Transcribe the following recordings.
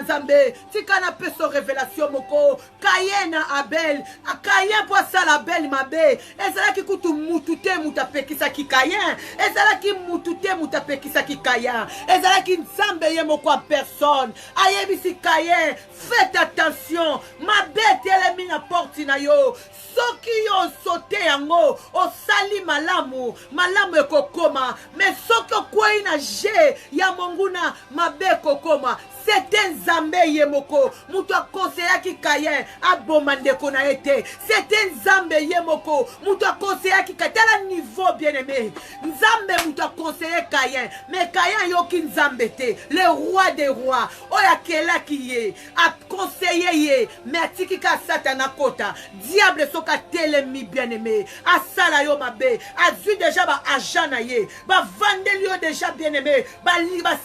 Nzambe, tika na peso révélation moko, Kayen na Abel, Kayen po sala Abel mabe, ezala ki kutu mutute mutapekisa ki Kayen, ezala ki mutute mutapekisa ki Kayen, ezala ki Nzambe ye moko en personne, ayebisi Kayen, faites attention, mabe telemi na porti na yo, soki yo sote yango, osali malamu, malamu ekokoma, mais soki okwei na je, ya monguna mabe kokoma, c'était Nzambe yemoko, mutu akonseya ki Kayen, abomandeko na ete, c'était Nzambe yemoko, mutu akonseya ki Kayen, tala niveau bien aimé, Nzambe mutu akonseya Kayen, mais Kayen yoki Nzambe te, le roi des rois, oya kela ki ye, a conseillé ye, mais atiki ka satana kota, diable soka telemi bien aimé, a sala yo mabe, a zu déjà ba agana ye, ba vandeli yo déjà bien aimé, ba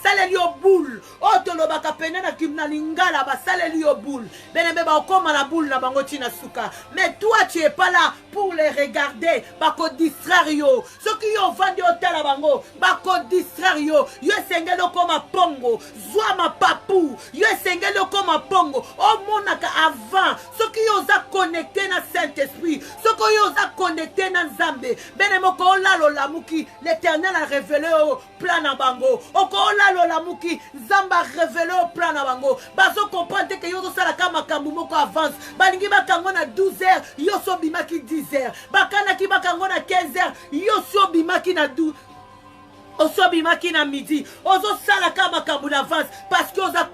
saleli yo boule, otolo baka penena kimna lingala ba saleli yo boule, bien aimé ba okoma na boule na bango tina suka, mais toi tu es pas là pour les regarder, ba ko distraire yo, ce qui yo vandi otala bango, ba ko distraire yo, yo sengelo koma pongo, zwa ma papou, yo sengelo koma pongo, o monaka avant, ce qui yo za connecté na Saint-Esprit, ce qui yo za connecté na Nzambe, benemo ko lalo lamuki, l'Éternel a révélé au plan na bango, o ko lalo lamuki, Nzamba révélé au plan na bango, bazo comprendre que yo zo sala kama makambu moko avance, balingi bakango na 12h, yo so bimaki 10h, bakana ki bakango na 15h, yo so bimaki na 12h, Osobimaki na midi, ozo sala kama kambu d'avance parce que oza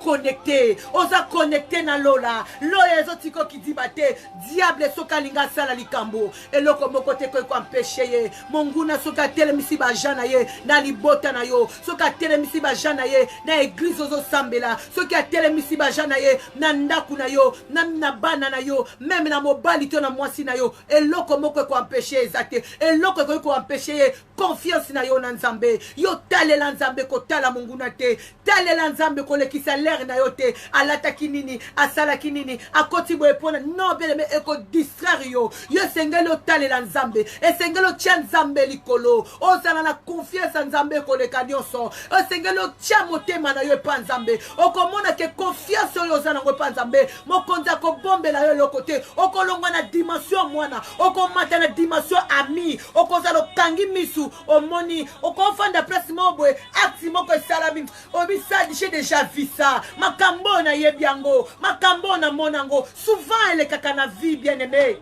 connecté na lola, loya ezo tiko ki dibate, diable soka linga sala likambo, eloko moko te ko empêcher ye, monguna soka telemisi ba jana ye, na libota na yo, soka telemisi ba jana ye, na église ozo sambela, soka telemisi ba jana ye, na ndaku na yo, na bana na yo, même na mobali to na mwasi na yo, eloko moko ko empêcher ezate, eloko ko empêcher ye, confiance na yo na Nzambe. Yo talela Nzambe ko tala munguna te, talela Nzambe ko lekisa l'air na yo te, alata kinini, asala kinini, akoti boye pona, non bien aimé eko distraire yo, yo sengelo talela Nzambe, e sengelo tia Nzambe likolo, o sala na confiance en Nzambe ko leka nyonso, o sengelo tia motema na yo pa Nzambe, o komona ke confiance yo zana ngo pa Nzambe, mokonza ko bombe la yo lokote, o kolongwa na dimension mwana, o komata na dimension ami, o kozalo kangi misu, o moni, o konfanda place mobwe, acti moko salami, obisa j'ai déjà vu ça, makambo na yebiango, makambo na monango, souvent elle est kaka na vie bien aimé.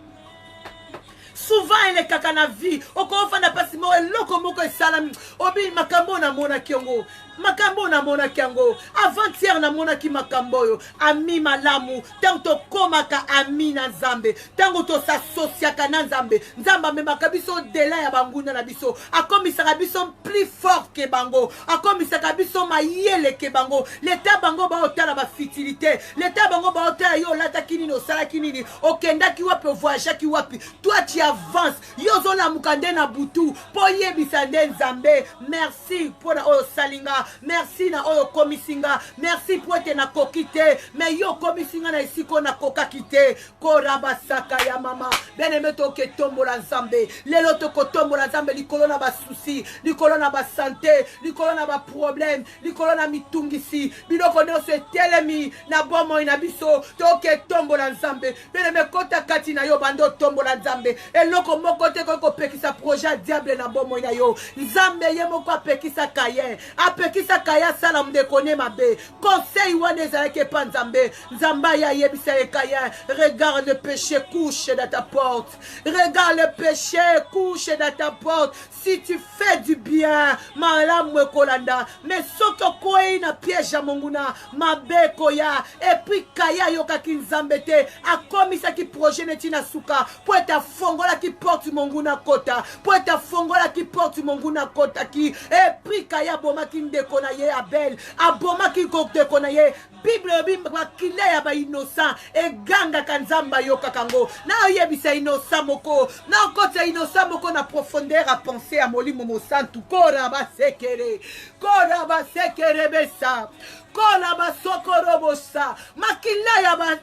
Souvent il est kaka na vie, okofanda pasi mo eloko moko salami, obi makambo na mona kiongo. Makambo na mona kiango, avant-hier na mona ki makambo yo, ami malamu, tango koma ka ami na Nzambe, tango to s'associa ka na Nzambe, Nzamba me makabiso dela ya banguna na biso, akomisaka biso plus fort ke bango, akomisaka biso mayele ke bango, l'état bango ba otala ba futilité, l'état bango ba otala yo lata kinini osala kinini, okenda ki wapi voyage ki wapi, toi tu avances, yo zo la mukande na butu, po yebisa Nzambe, merci pour na o salinga. Merci na oyo komisinga, merci pour te na kokite, mais yo komisinga na isiko na kokakite, korabasaka ya mama, beneme to ke tombola Nzambe, lelo to ko tombola Nzambe likolo na ba souci, likolo na ba santé, likolo na ba problème, likolo na mitungisi, biloko no se telemi na bomo ina biso, to ke tombola Nzambe, beneme kota kati na yo bando tombola Nzambe, eloko moko te ko pekisa projet diable na bomo ina yo, Nzambe ye moko pekisa Kayen, apekisa Kaya salam de kone mabe, conseil wane zalake pa Nzambe, Nzamba ya yebisa ye Kayen, regarde le péché couche dans ta porte, regarde le péché couche dans ta porte, si tu fais du bien, malamu kolanda, mais soko koi na piège à monguna, mabe koya, et puis Kaya yoka ki Nzambe te, akomisa ki projet netina suka, pour ta fongola qui porte monguna kota, pour ta fongola qui porte monguna kota ki, et puis Kaya boma ki ndekona ye Abel, aboma ki ndekona ye, Bible bimba kile ya ba innocent, e ganga kanzamba yoka kango, na yebisa innocent moko, na kote innocent moko na profondeur à penser à molimo mo santu, kora ba sekere besa, kora ba sokoro bosa, makila ya ba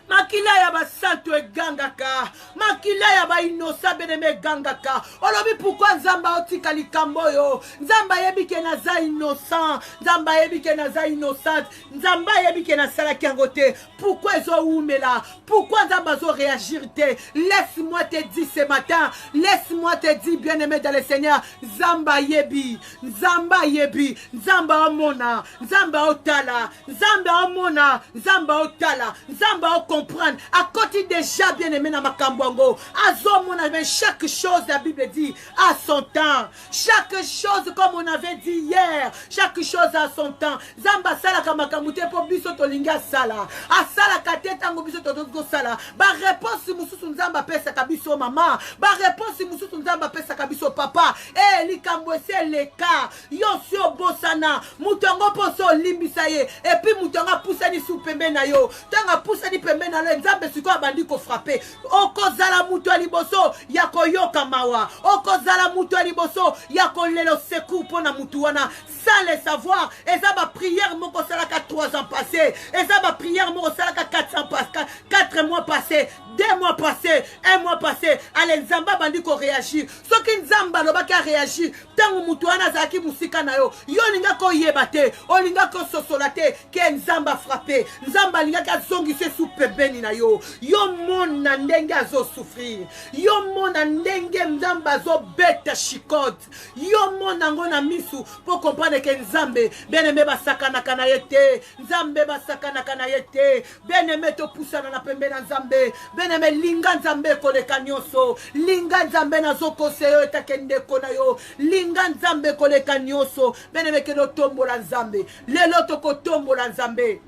makila ya basantu egangaka, makila ya ba inosa beneme gangaka. Olobi pourquoi nzamba otika likambo yo, nzamba yebike na za innocent, nzamba yebike na za innocente, nzamba yebike na sala kiangote. Pourquoi zo umela, pourquoi nzamba zo réagir te? Laisse-moi te dire ce matin, laisse-moi te dire bien-aimé dans le Seigneur, nzamba yebi, nzamba yebi, nzamba omona, nzamba otala, nzamba omona, nzamba otala, nzamba o comprendre. À côté déjà bien-aimé na makambwango, azomona, mais chaque chose la Bible dit à son temps. Chaque chose comme on avait dit hier, chaque chose à son temps. Zamba sala kamakamute po biso tolinga sala. A sala kateta ngo biso totogo sala. Ba réponse mususu nzamba pesa kabiso mama. Ba réponse mususu nzamba pesa kabiso papa. Eh likambo c'est le cas. Yo sio bosana. Mutongo poso limbisa ye. Et puis mutonga poussa ni sou pembe na yo. Tanga poussa ni pembe na le nzambe siko abandi ko frapper. Okozala muto liboso ya koyoka mawa. Okozala muto liboso ya kolelo sekou pona mutu wana sans le savoir. Et ça va prière moko salaka 3 ans passés. Et ça va prière moko salaka 4 mois passés, 2 mois passés, 1 mois passé. Allez nzamba bandi ko réagir. Ce qui nzamba loba ka réagir. Tangu mutu wana zaki musika na yo. Yo linga ko yebate, o linga ko sosolate ke nzamba frappé. Nzamba linga ka zongise sou pembeni na yo. Yo mona ndenge azo souffrir. Yo mona ndenge nzamba zo beta chikote. Yo mona ngona misu pour comprendre que nzambe bien-aimé basakana kana yete. Nzambe basakana kana yete. Bien-aimé to poussana na pembe na nzambe. Bien-aimé linga nzambe koleka nyonso. Linga nzambe na zoko seyo etakende kona yo. Linga nzambe koleka nyonso. Bien-aimé ke no tombola nzambe. Lelo toko tombola nzambe.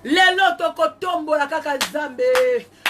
Lelo toko tombola kaka nzambe.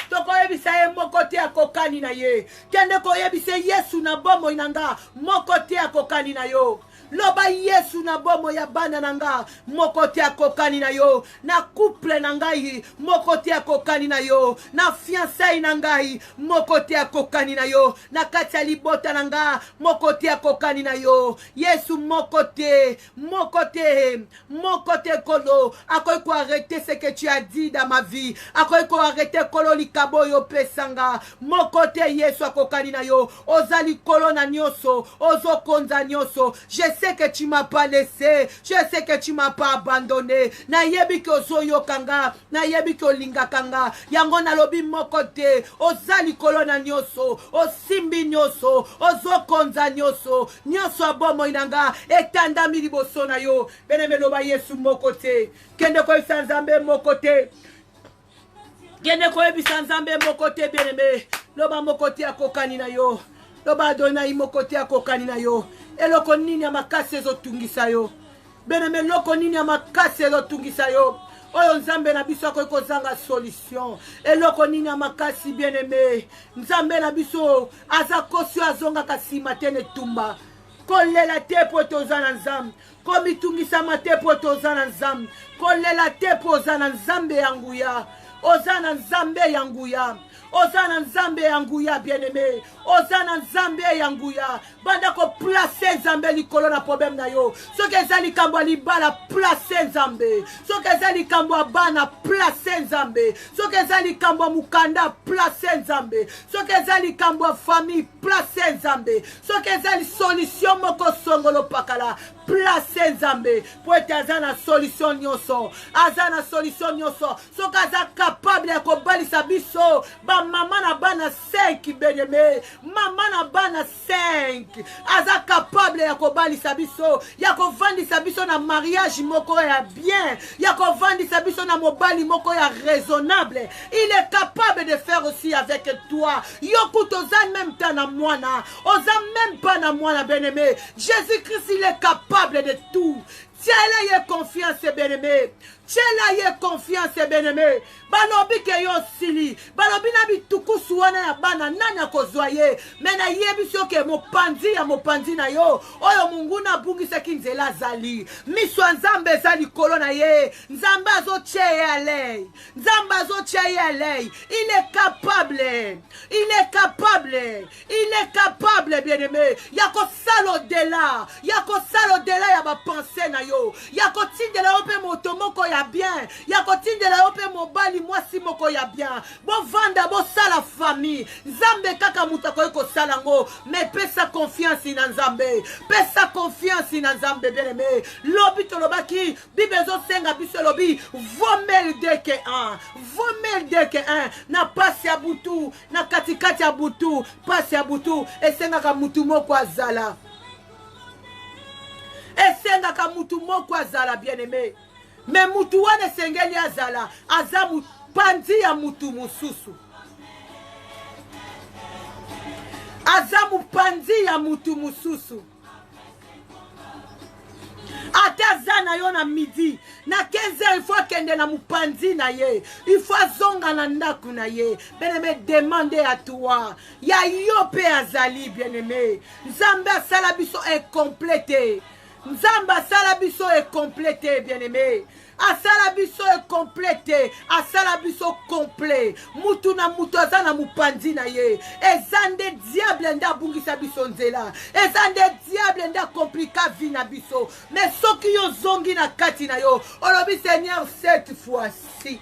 Toko yebisa ye mokote ya kokani na ye. Kende ko yebisa Yesu na bomo inanga mokote ya kokani na yo. Loba Yesu na bomo ya bana nanga mokote ya kokani na yo. Na couple na ngai mokote ya kokani na yo. Na fiancé na ngai mokote ya kokani na yo. Na kati ya libota na nga mokote ya kokani na yo. Yesu mokote, mokote, mokote kolo. Akoy ko arrêter ce que tu as dit dans ma vie. Akoy ko arrêter kolo likabo yo pesanga. Mokote Yesu akokani na yo. Ozali kolo na nyoso, ozo konza nyoso. Je sais que tu m'as pas laissé. Je sais que tu m'as pas abandonné. Na yebi ke ozo yo kanga. Na yebi ke olinga kanga. Yango na lobi mokote. Ozali kolo na nyoso. Osimbi nyoso. Ozo konza nyoso. Nyoso abomo inanga. Etanda miliboso na yo. Beneme loba Yesu mokote. Kende ko isanzambe mokote. Kende ko isanzambe mokote beneme. Loba mokote akokani na yo. Loba Adonai mokote akokani na yo. Eloko nini ya makasi ezotungisa yo. Beneme loko nini ya makasi ezotungisa yo. Oyo nzambe na biso akoki zanga solution. Eloko nini ya makasi bien-aimé. Nzambe na biso aza kosi azonga kasima tene tumba. Kolela te po tozana nzambe. Komitungisa mate po tozana nzambe. Kolela te po zana nzambe yanguya. Ozana nzambe yanguya. Ozana nzambe yanguya bien-aimé. Ozana nzambe yanguya. Banda ko placer nzambe likolo na problème na yo. Soki ezali kambo libala placer nzambe. Soki ezali kambo bana placer nzambe. Soki ezali kambo mukanda placer nzambe. Soki ezali kambo famille placer nzambe. Soki ezali solution moko songolo pakala placer nzambe. Po ete azana solution nyonso. Azana solution nyonso. Soki aza capable ya kobalisa biso ba mama na bana 5 bien-aimé. Mama na bana 5 aza capable ya kobalisa biso, ya kovandisa biso na mariage moko ya bien, ya kovandisa biso na mobali moko ya raisonnable. Il est capable de faire aussi avec toi. Yokuto oza même temps na mwana, oza même pas na mwana bien-aimé. Jésus-Christ il est capable de tout. Tiens-là y confiance bien-aimé. Tiens-là y confiance bien-aimé. Balobi ke yo sili. Balobi na bitukusu wana ya bana nani akozwaye. Mena yebiso ke mopandi na yo. Oyo mungu na bungisa kinzela zali. Miswa nzambe zali kolona ye. Nzamba zo cheye alei. Nzamba zo cheye alei. Il est capable. Il est capable. Il est capable bien-aimé. Yako salo de la. Yako salo de la ya ba pensée na yo. yo ya kotindela yo pe moto moko ya bien ya kotindela yo pe mobali mwasi moko ya bien bovanda bosala famille nzambe kaka mutu akoki kosala ngo mais pesa confiance na nzambe pesa confiance na nzambe bien aimé lobi tolobaki bible ezosenga biso lobi vomel deke 1 vomel deke 1 na pasi ya butu na katikati ya butu pasi ya butu esengaka mutu moko azala esengaka mutu moko azala bien aimé mais mutu wana esengeli azala aza mopanzi ya mutu mosusu aza mopanzi ya mutu mosusu ata aza na yo na midi na 15h il faut akende na mopanzi na ye il faut azonga na ndako na ye bien-aimé demande à toi ya yo mpe azali bien-aimé nzambe asala biso incomplete nzambe asala biso incomplete bien-aimé asala biso incomplete asala biso complet mutu na mutu aza na mopanzi na ye eza nde diable nde abungisa biso nzela eza nde diable nde akomplika vi na biso mais soki yo zongi na kati na yo olobi Seigneur cette fois-ci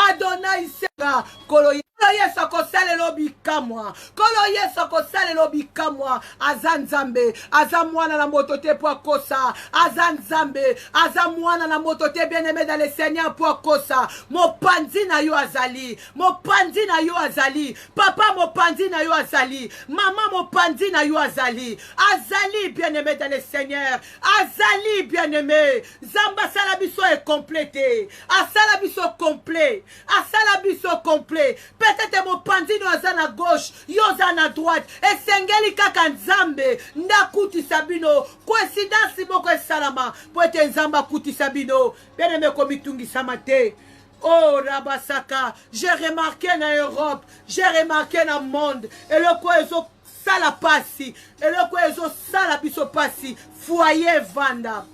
Adonai senga kolo Yesu akosalela bikamwa kolo Yesu akosalela bikamwa aza nzambe aza mwana na moto te po akosa aza nzambe aza mwana na moto te bien-aimé dans le Seigneur po akosa mopanzi na yo azali mopanzi na yo azali papa mopanzi na yo azali mama mopanzi na yo azali azali bien-aimé dans le Seigneur azali bien-aimé nzambe asala biso est complété asala biso complet asala biso complet peut-être mopanzi no aza na gauche yo aza na droite esengeli kaka nzambe ndakutisa bino coïncidence moko esalama po ete nzambe akutisa bino bien-aimé komitungisama te. Oh Rabasaka, j'ai remarqué na Europe, j'ai remarqué na monde et le quoi ezo sala pasi et le quoi ezo sala biso pasi foyer vanda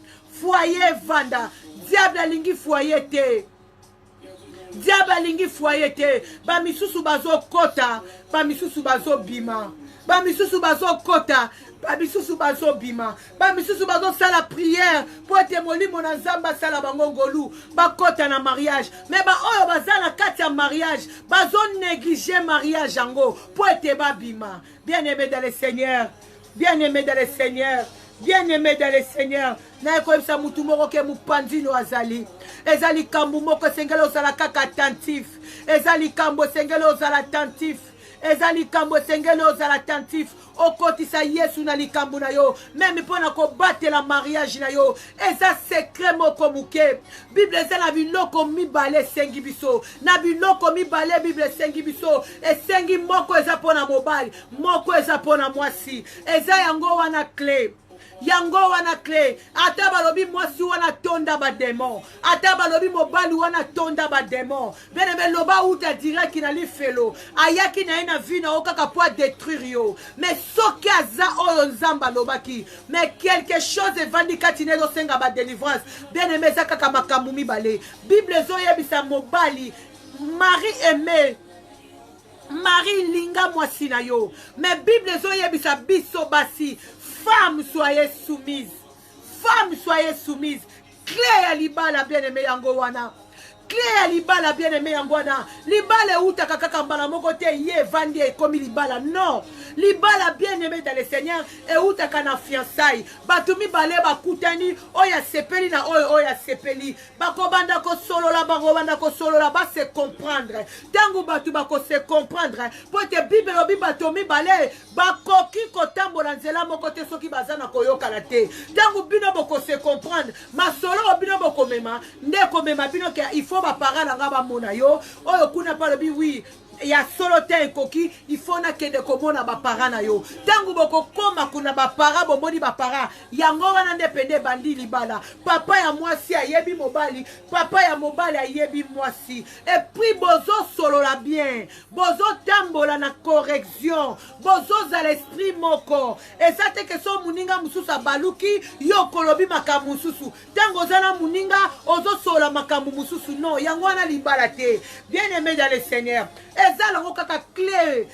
diable alingi foyer te diable alingi foyer te ba misusu bazo kota ba misusu bazo bima ba misusu bazo kota ba misusu bazo bima ba misusu bazo sala prière po ete molimo na nzamba sala bango ngolu ba kota na mariage mais ba oyo bazala kati ya mariage bazo négliger mariage yango po ete ba bima bien-aimé dans le Seigneur bien-aimé dans le Seigneur bien-aimé dans le Seigneur na koyebisa mutu moko ke mopanzi no azali ezali kambo moko sengeli ozala kaka attentif ezali kambo sengeli ozala attentif ezali kambo sengeli ozala attentif okotisa Yesu na likambo na yo même mpona kobatela mariage na yo eza secret moko muke Bible eza na biloko mibale esengi biso na biloko mibale Bible esengi biso esengi moko eza mpona mobali moko eza mpona mwasi eza yango wana clé yango wana clé ata balobi mwasi wana tonda ba démon ata balobi mobali wana tonda ba démon bien-aimé loba uta direct na lifelo ayaki na ina vie na okaka po détruire yo mais soki aza oyo nzamba lobaki mais quelque chose evandi kati ne senga ba délivrance bien-aimé za kaka makambu mibale Bible ezoyebisa mobali Marie aimée Marie linga mwasi na yo mais Bible ezoyebisa biso basi femme soyez soumise. Femme soyez soumise. Clé ya libala bien-aimé yango wana. Clé ya libala bien-aimé yango wana. Libala utaka kaka mbala moko te ye vandi ekomi libala. Non. Libala bien-aimé dans le Seigneur et utaka na fiançailles. Batumi bale bakutani oya sepeli na oya sepeli. Bakobanda ko solo la bakobanda ko solo la ba se comprendre. Tangu batu bako se comprendre. Pote Bible obi batomi bale bakoki kotambola nzela moko te soki bazana koyoka la te. Tangu bino boko se comprendre. Ma solo bino boko mema ndeko mema bino ke il faut ba parana ngaba mona yo. Oyo kuna pa lobi oui. Ya solo te koki il faut na kende komona ba parana yo tangu boko koma kuna ba para bomoni ba para yango wana ndepende bandi libala papa ya mwasi ayebi mobali papa ya mobali ayebi mwasi et puis bozo solo la bien bozo tambola na correction bozo za l'esprit moko et ça te que so muninga mususu baluki yo kolobi makamu mususu tango zana muninga ozo solo makamu mususu non yango wana libala te bien-aimé dans le Seigneur eza lango kaka clé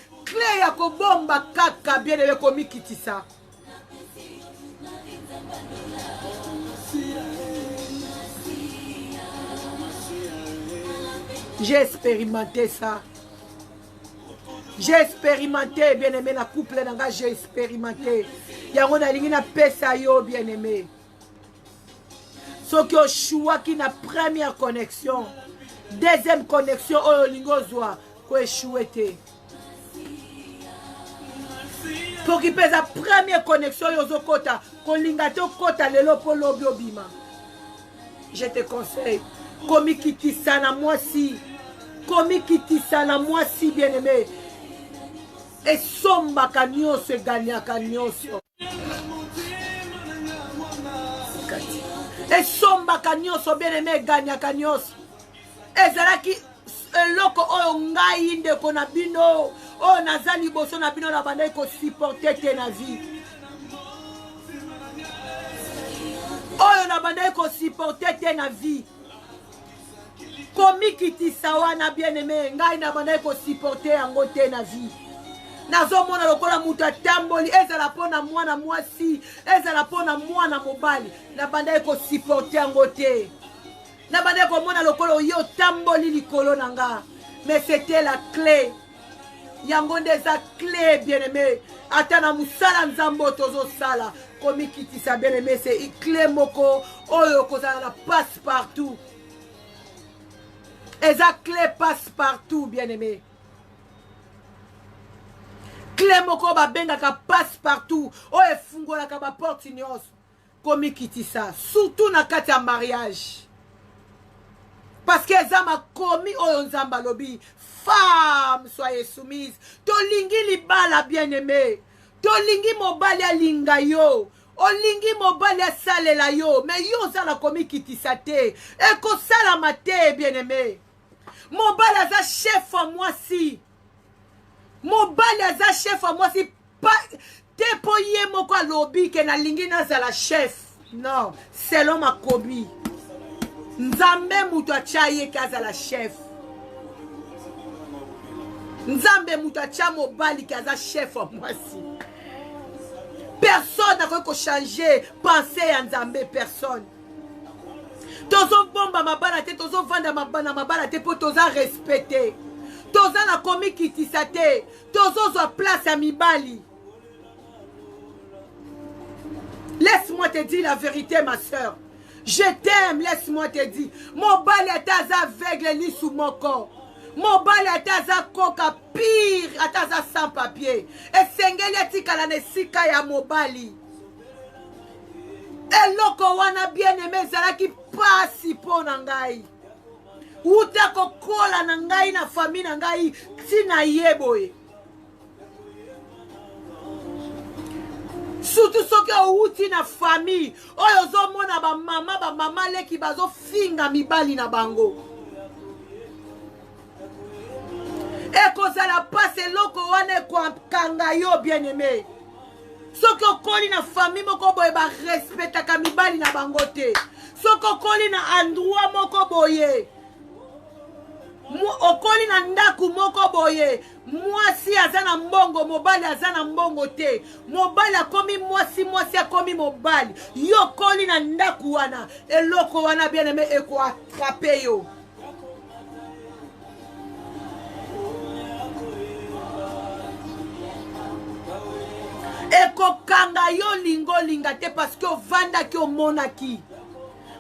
ya kobomba kaka bien-aimé komikitisa J'ai expérimenté ça. J'ai expérimenté, bien-aimé, la couple, j'ai expérimenté. Yango na lingi na pesa yo, bien-aimé. Ce qui est choix qui na première connexion. Deuxième connexion, oh lingo zoa, ko échoué. Pour qu'il pèse la première connexion, yozo kota, ko lingato kota lelo polo biobima. Je te conseille, komi kiti sana moi si, komi kiti sana moi si, bien-aimé. Et somba kanyoso e gagna kanyoso. Et somba kanyoso bien-aimé gagna kanyoso. Et zalaki eloko oyo ngai ndeko na bino oyo nazali boso na bino na banda ko supporter te na vie. Oyo na banda ko supporter te na vie. Komi kitisa wana bien-aimé ngai na banda ko supporter yango te na vie. Nazomona lokola mutu atamboli ezala pona mwana mwasi ezala pona mwana mobali na banda ko supporter yango te. Na banda ko mona lokola yo tamboli likolo nanga. Mais c'était la clé. Yango ndeza clé bien-aimé. Ata na musala nzambo tozo sala. Komi kitisa bien-aimé c'est clé moko oyo kozala na passe partout. Eza clé passe partout bien-aimé. Clé moko ba benga ka passe partout. O e fungola ka ba porte nyonso. Komi kitisa. Surtout na kati ya mariage. Parce que zama komi oyo nzamba lobi. Femme, soyez soumise. Tolingi libala bien-aimé. Tolingi mobali alinga yo. Olingi mobali asalela yo. Mais yo zala komi kitisa te. E ko sala mate bien-aimé. Mobali aza chef à moi si. Mobali aza chef à moi si. Te po ye moko alobi ke na lingi na zala chef. Non, selon ma kobi. Nzambe mutu achaye kaza la chef. Nzambe mutu acha mobali kaza chef à moi si. Personne n'a pas changer penser à Nzambe, personne. Tozo bomba mabana te, tozo vanda mabana mabana te pour toza respecter. Toza na komi kitisa te, tozo zo place à mibali. Laisse-moi te dire la vérité, ma soeur. Je t'aime, laisse-moi te dire. Mon bal est aveugle ni sous mon corps. Mon bal est coca pire, ataza sans papier. Et sengeli atikala ne sika ya mobali. Et loko wana bien aimé zalaki pasi po nangai. Uta kokola nangai na famille nangai tina yeboye. Surtout ceux qui ont outi na famille. Oyo zo mona ba mama leki bazo finga mibali na bango. Et kozala passe loko wane kwa kanga yo bien aimé. Ceux qui ont collé na famille moko boye ba respecta ka mibali na bango te. Ceux qui ont collé na endroit moko boye. Okoli na ndaku moko boye. Mwasi azana mbongo, mobali azana mbongo te. Mobali akomi mwasi akomi mobali. Yo koli na ndaku wana. Eloko wana bien aimé eko attraper yo. Eko kanga yo lingo linga te parce que vanda ki o monaki.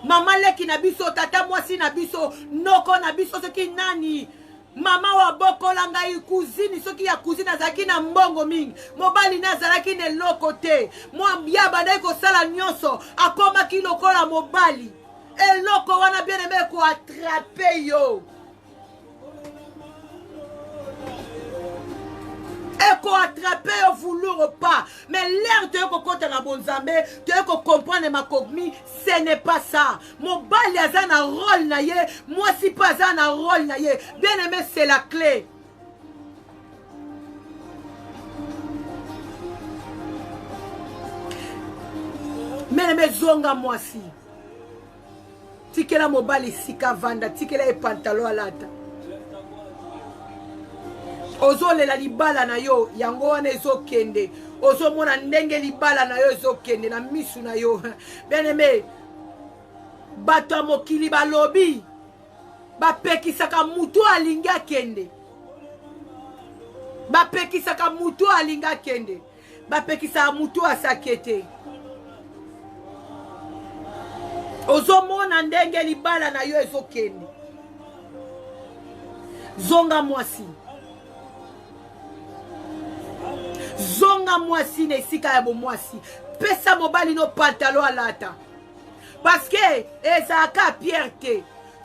Mama leki na biso, tata mwasi na biso, noko na biso, soki nani. Mama wa boko langa yu kuzini, soki ya kuzini azaki na mbongo mingi. Mobali na zalaki ne loko te. Mwa mbiyaba na yiko sala nyonso, akoma ki loko la mobali. E loko wana bien aimé ko attraper yo. Et qu'on attrape au vouloir pas. Mais l'air de qu'on na bonzambe, de qu'on comprendre ma cogni, ce n'est pas ça. Mon bal a un rôle naïe, moi si pas un rôle naïe. Bien aimé, c'est la clé. Mais aimé zonga moi si. Tikela mobali sika vanda, tikela e pantalon alata. Ozo le la libala na yo yango wana ezo kende. Ozo mona ndenge libala na yo ezo kende na misu na yo. Bien aimé, bato mokili balobi bapekisaka mutu alingi akende. Bapekisaka mutu alingi akende. Bapekisaka mutu asakete. Ozomona ndenge libala na yo ezokende. Zonga mwasi. Zonga mwasi na esika ya bomwasi. Pesa mobali no pantalon alata. Parce que ezaka pierre.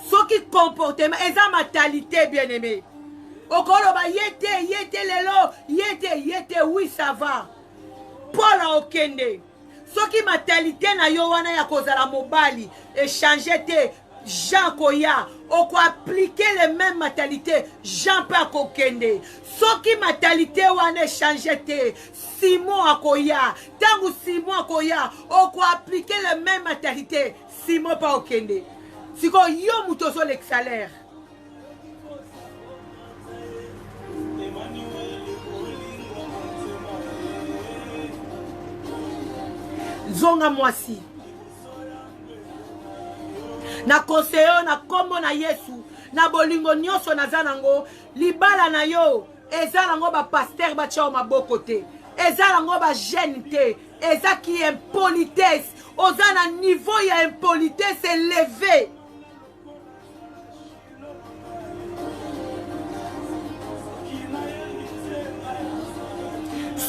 Soki comportement, eza mentalité bien aimé. Okoloba yete lelo, yete, oui ça va. Paul okende. Soki mentalité na yo wana ya kozala mobali, échanger te, Jean Koya, oko appliquer les mêmes mentalités, Jean pa kokende. Soki mentalité wana échanger te, Simon akoya, tangu Simon akoya, oko appliquer les mêmes mentalités, Simon pa okende. Siko yo mutozo l'exalaire. Zonga mwasi. Na conseyo na kombo na Yesu, na bolingo nyonso na zanango, libala na yo, eza nango ba pasteur ba tchao maboko te. Eza nango ba jeune te. Eza ki impolitesse. Oza na niveau ya impolitesse élevé.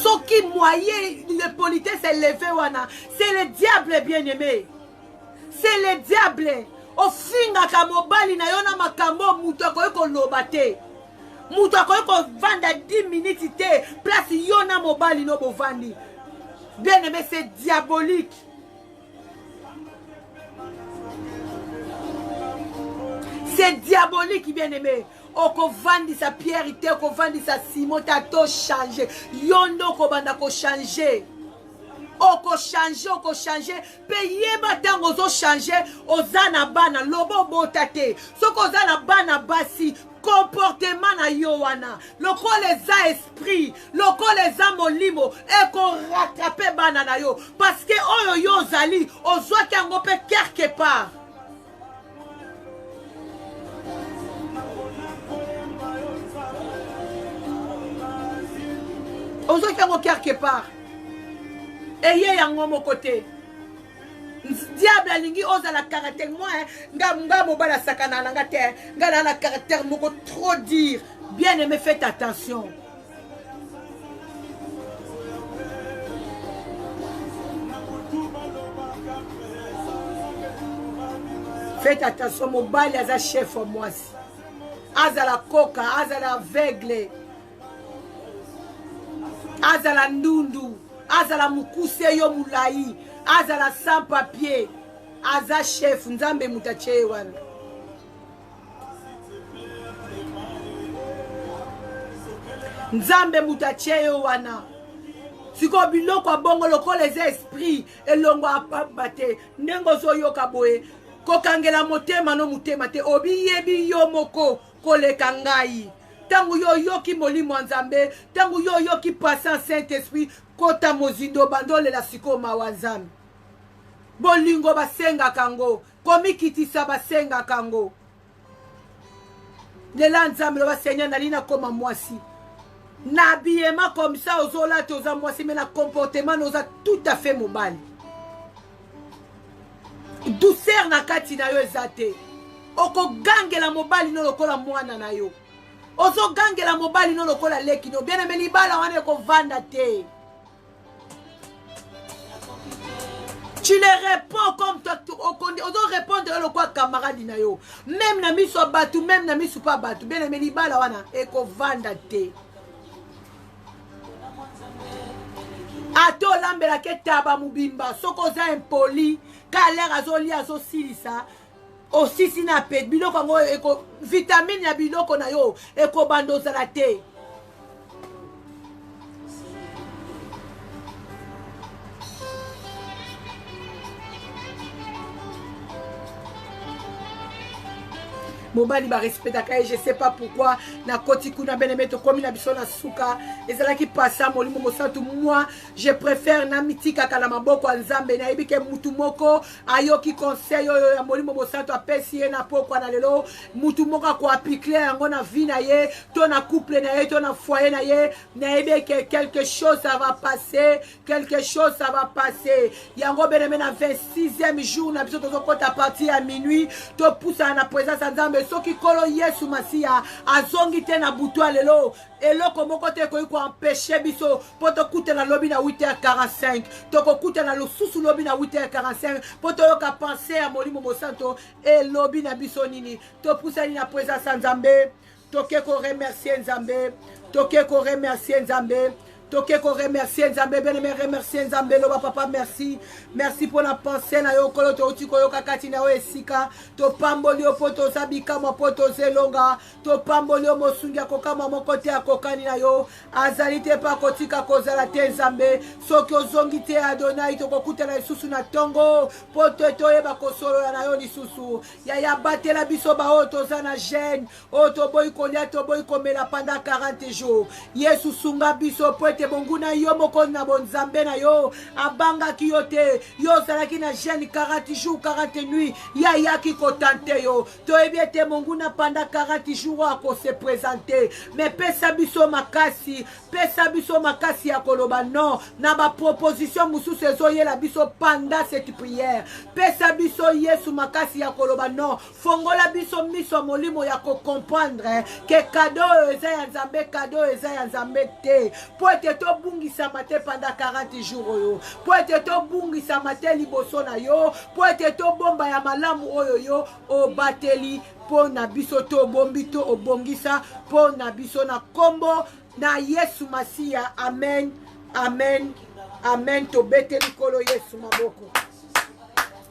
Ce qui moyen de politesse élevé, c'est le diable bien-aimé. C'est le diable. Au finga kamobali na yona makambo mutu akoyeko lobate. Mutu akoyeko vanda 10 minutes te. Place yona mobali no bovandi. Bien-aimé, c'est diabolique. C'est diabolique, bien-aimé. Oko vandi sa pierre ite, oko vandi sa Simon, ta to changer. Yondo ko banda ko changer. Oko changer. Pe yeba tango zo changer, ozana bana, lobo botate. Soko ozana bana basi, comportement na yowana. Loko les a esprit, loko les a molimo, eko rattraper bana na yo. Parce que oyo yo zali, ozwa kango pe quelque part. Ozo kango quelque part. Eye yango mo côté. Diable alingi oza la caractère moi nga mobala sakana nanga te nga na caractère moko trop dire. Bien aimé, faites attention. Faites attention, mobali aza chef au moi. Azala coca, azala aveugle. Azala ndundu, azala mukuse yo mulai, azala sans papier, aza chef, nzambe mutache wana. Nzambe mutache yo wana. Siko biloko bongo loko les esprits, elongo apabate, nengo zo yo kaboe, kokangela motema no mutema te, obi yebi yo moko, koleka ngai. Tangu yo yoki molimo nzambe, tangu yo yoki passant Saint-Esprit, kota mozindo bandole la siko mawazami. Bolingo basenga kango, komikitisa basenga kango. Lela nzambe lo basenya nalina koma mwasi. N'habillema comme ça aux ola toza mwasi, mais na comportement noza tout à fait mobali. Douceur na kati na yo ezate. Oko gangela mobali no lokola mwana na yo. Ozo gangela mobali no lokola leki no. Bien aimé libala wane ko vanda te. Tu les réponds comme toi. Ozo répondre le quoi camarade na yo. Même na miso batu, même na miso pas batu. Bien aimé libala wana eko vanda te. Ato lambela ke taba mubimba. Soko za impoli. Kaler azoli azo silisa. Aussi si na pet biloko ngo eko vitamine ya biloko na yo eko bandoza la te. mobali ba respectaka ye, je sais pas pourquoi na koti kuna beneme to komi na biso na suka ezala ki passa molimo mosantu. Moi je préfère na mitika kana maboko ya Nzambe na yebi ke mutu moko ayoki conseil oyo ya molimo mosantu apesi ye na pokwa na lelo mutu moko ko appliquer yango na vie na ye to na couple na ye to na foyer na ye na yebi ke quelque chose ça va passer, quelque chose ça va passer. Yango beneme na 26e jour na biso tozo kota partir à minuit to poussa na présence ya Nzambe soki kolo Yesu Masia azongi te na butu lelo eloko moko te ko empêcher biso poto kuta na lobi na 8h45 toko kuta na lususu lobi na 8h45 poto yoka penser à molimo mosanto et lobi na biso nini to poussa ni na présence ya Nzambe toke ko remercier Nzambe toke ko remercier Nzambe toke ko remercier Nzambe bien-aimé remercier Nzambe loba papa merci merci pour la pensée na yo kolo to uti koyo kakati na yo esika to pamboli o poto sabika mo poto zelonga to pamboli o mosungi akokama mokote akokani na yo azalite pa kotika kozala te Nzambe soki ozongi te Adonai to kokuta na lisusu na tongo poto to yeba kosolo na yo lisusu ya batela biso ba o to zana gêne o to boy kolia to boy komela pendant 40 jours Yesu sunga biso pote bonguna yo moko na bonzambe na yo abanga ki yo te yo zalaki na gêne 40 jours 40 nuits ya ki kotante yo to ebiete monguna pendant 40 jours ako se présenter mais pesa biso makasi ya koloba non na ba proposition mususu ezoyela biso pendant cette prière pesa biso Yesu makasi ya koloba non fongola biso miso molimo ya ko comprendre que cadeau eza ya Nzambe cadeau eza ya Nzambe te po ete to bungisa mate pendant 40 jours oyo po ete to bungisa mate liboso na yo po ete to bomba ya malamu oyo yo o bateli po na biso to bombi to obongisa po na biso na kombo na Yesu Masia amen amen amen to beteli kolo Yesu maboko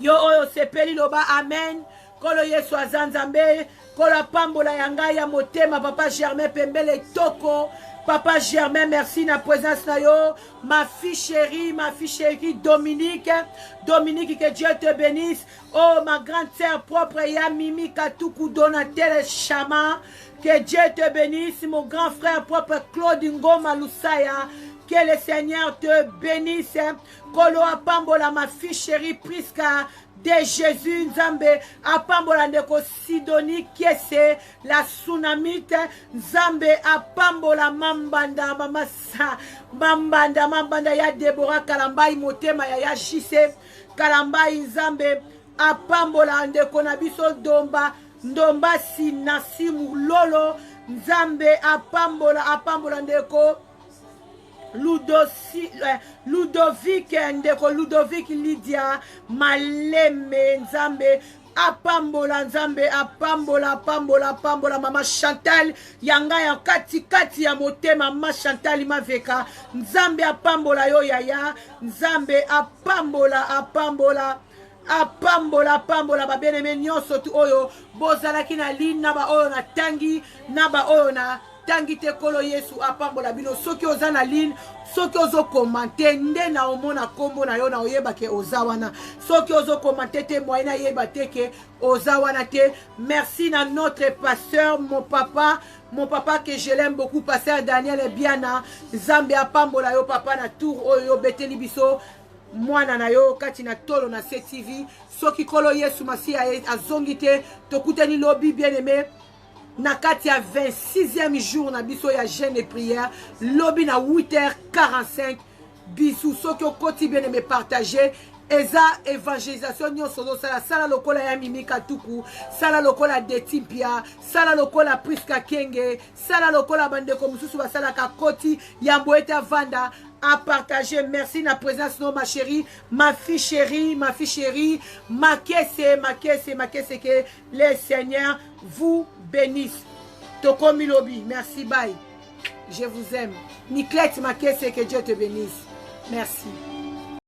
yo oyo sepeli loba amen kolo Yesu azanzambe kola pambola ya ngai ya motema papa Germain Pembele toko papa Germain merci na présence na yo ma fille chérie Dominique que Dieu te bénisse oh ma grande sœur propre ya Mimi Katuku Donatelle Chama que Dieu te bénisse mon grand frère propre Claude Ngoma Lusaya que le Seigneur te bénisse kolo apambola ma fille chérie Priska de Jésus Nzambe apambola ndeko Sidonie Kiese la tsunamite Nzambe apambola mambanda mamasa mambanda ya Deborah Kalambai motema ya Jise Kalambai Nzambe apambola ndeko na biso ndomba Nasimu Lolo Nzambe apambola ndeko Ludovic ndeko Ludovic Lydia Maleme Nzambe apambola Nzambe apambola mama Chantal yanga ya kati ya motema mama Chantal maveka Nzambe apambola yo yaya Nzambe apambola ba bien-aimé nyonso tu oyo bozalaki na ligne na ba oyo na tangi na ba oyo na tangi te kolo Yesu apambola bino soki oza na ligne soki ozo commenter nde na omona kombo na yo na oyeba ke ozawana soki ozo commenter te moyen na yeba te ke ozawana te merci na notre pasteur mon papa que je l'aime beaucoup pasteur Daniel Ebiana Nzambe apambola yo papa na tour oyo beteli biso mwana na yo kati na tolo na CTV soki kolo Yesu Masia azongi te tokutani lobi bien aimé na kati ya 26e jour na biso ya jeûne et prière lobi na 8h45 bisou soki okoti bien aimé partager eza évangélisation nyonso sala lokola ya Mimi Katuku sala lokola Detimpia sala lokola Priska Kenge sala lokola bandeko mususu basala ka koti ya Mboeta Vanda à partager. Merci na présence non ma chérie, ma fille chérie, ma caisse que le Seigneur vous bénisse. Toko Milobi, merci bye. Je vous aime. Niclette ma caisse que Dieu te bénisse. Merci.